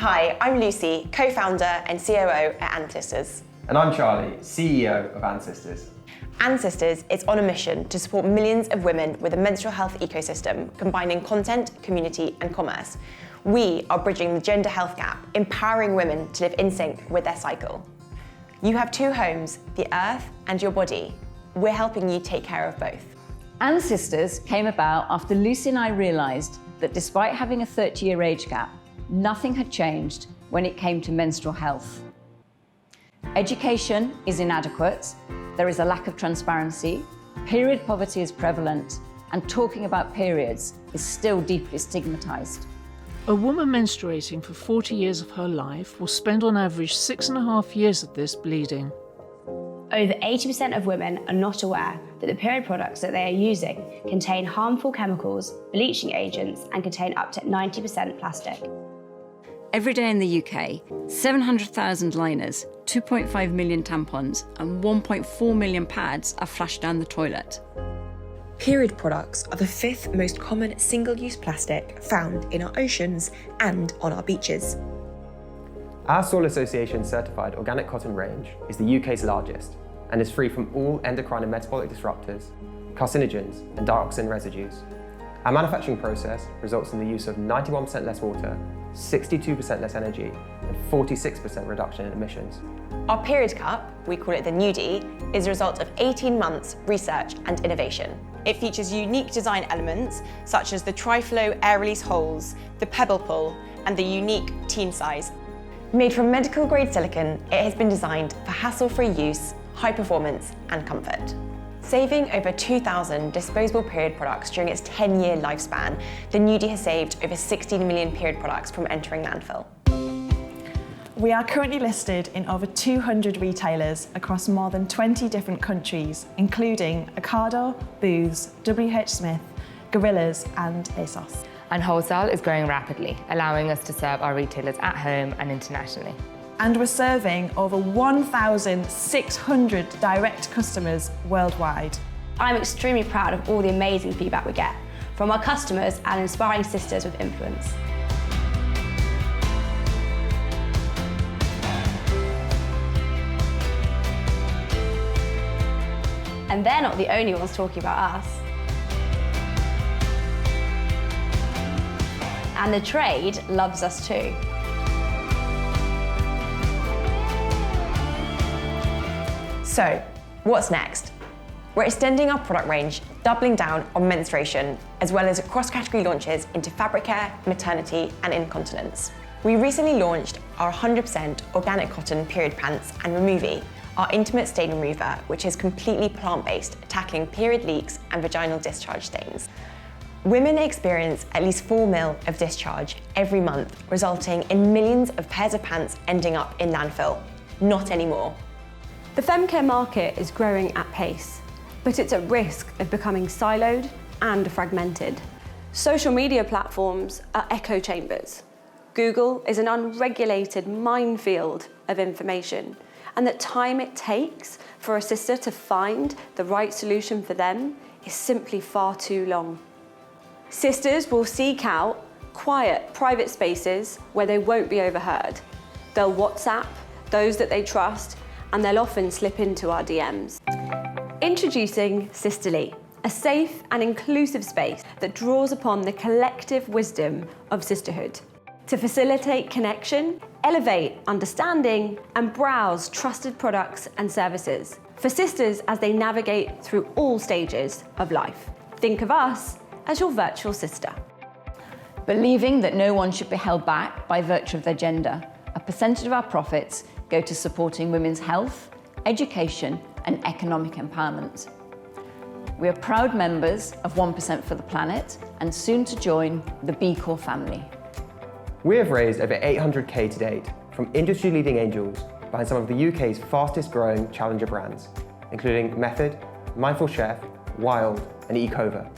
Hi, I'm Lucy, co-founder and COO at Ancestors. And I'm Charlie, CEO of Ancestors. Ancestors is on a mission to support millions of women with a menstrual health ecosystem, combining content, community and commerce. We are bridging the gender health gap, empowering women to live in sync with their cycle. You have two homes, the earth and your body. We're helping you take care of both. Ancestors came about after Lucy and I realised that despite having a 30-year age gap, nothing had changed when it came to menstrual health. Education is inadequate, there is a lack of transparency, period poverty is prevalent, and talking about periods is still deeply stigmatised. A woman menstruating for 40 years of her life will spend on average 6.5 years of this bleeding. Over 80% of women are not aware that the period products that they are using contain harmful chemicals, bleaching agents, and contain up to 90% plastic. Every day in the UK, 700,000 liners, 2.5 million tampons, and 1.4 million pads are flushed down the toilet. Period products are the fifth most common single-use plastic found in our oceans and on our beaches. Our Soil Association certified organic cotton range is the UK's largest and is free from all endocrine and metabolic disruptors, carcinogens and dioxin residues. Our manufacturing process results in the use of 91% less water, 62% less energy and 46% reduction in emissions. Our period cup, we call it the Nudie, is a result of 18 months research and innovation. It features unique design elements such as the Tri-Flow air release holes, the pebble pull and the unique teen size. Made from medical grade silicone, it has been designed for hassle-free use, high performance and comfort. Saving over 2,000 disposable period products during its 10-year lifespan, the Nudie has saved over 16 million period products from entering landfill. We are currently listed in over 200 retailers across more than 20 different countries, including Ocado, Booths, WH Smith, Gorillas and ASOS. And wholesale is growing rapidly, allowing us to serve our retailers at home and internationally. And we're serving over 1,600 direct customers worldwide. I'm extremely proud of all the amazing feedback we get from our customers and inspiring sisters with influence. And they're not the only ones talking about us. And the trade loves us too. So, what's next? We're extending our product range, doubling down on menstruation, as well as cross-category launches into fabric care, maternity and incontinence. We recently launched our 100% organic cotton period pants and Removie, our intimate stain remover, which is completely plant-based, tackling period leaks and vaginal discharge stains. Women experience at least 4 mil of discharge every month, resulting in millions of pairs of pants ending up in landfill. Not anymore. The femcare market is growing at pace, but it's at risk of becoming siloed and fragmented. Social media platforms are echo chambers. Google is an unregulated minefield of information, and the time it takes for a sister to find the right solution for them is simply far too long. Sisters will seek out quiet, private spaces where they won't be overheard. They'll WhatsApp those that they trust, and they'll often slip into our DMs. Introducing Sisterly, a safe and inclusive space that draws upon the collective wisdom of sisterhood to facilitate connection, elevate understanding, and browse trusted products and services for sisters as they navigate through all stages of life. Think of us as your virtual sister. Believing that no one should be held back by virtue of their gender, a percentage of our profits go to supporting women's health, education and economic empowerment. We are proud members of 1% for the Planet and soon to join the B Corp family. We have raised over 800k to date from industry-leading angels behind some of the UK's fastest growing challenger brands, including Method, Mindful Chef, Wild and Ecova.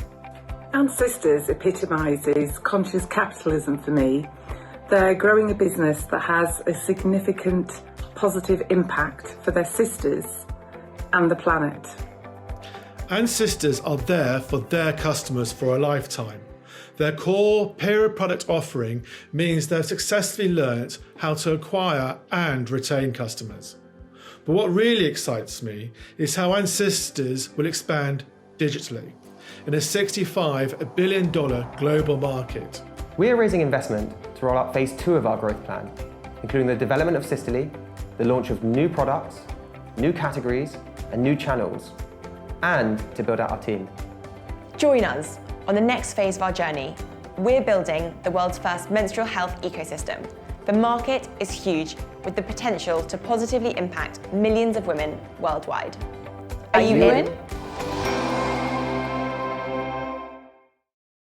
Ancestors epitomises conscious capitalism for me. They're growing a business that has a significant positive impact for their sisters and the planet. Ancestors are there for their customers for a lifetime. Their core period product offering means they've successfully learnt how to acquire and retain customers. But what really excites me is how Sisters will expand digitally in a $65 billion global market. We are raising investment to roll out phase 2 of our growth plan, including the development of Sisterly, the launch of new products, new categories, and new channels, and to build out our team. Join us on the next phase of our journey. We're building the world's first menstrual health ecosystem. The market is huge, with the potential to positively impact millions of women worldwide. Are you in?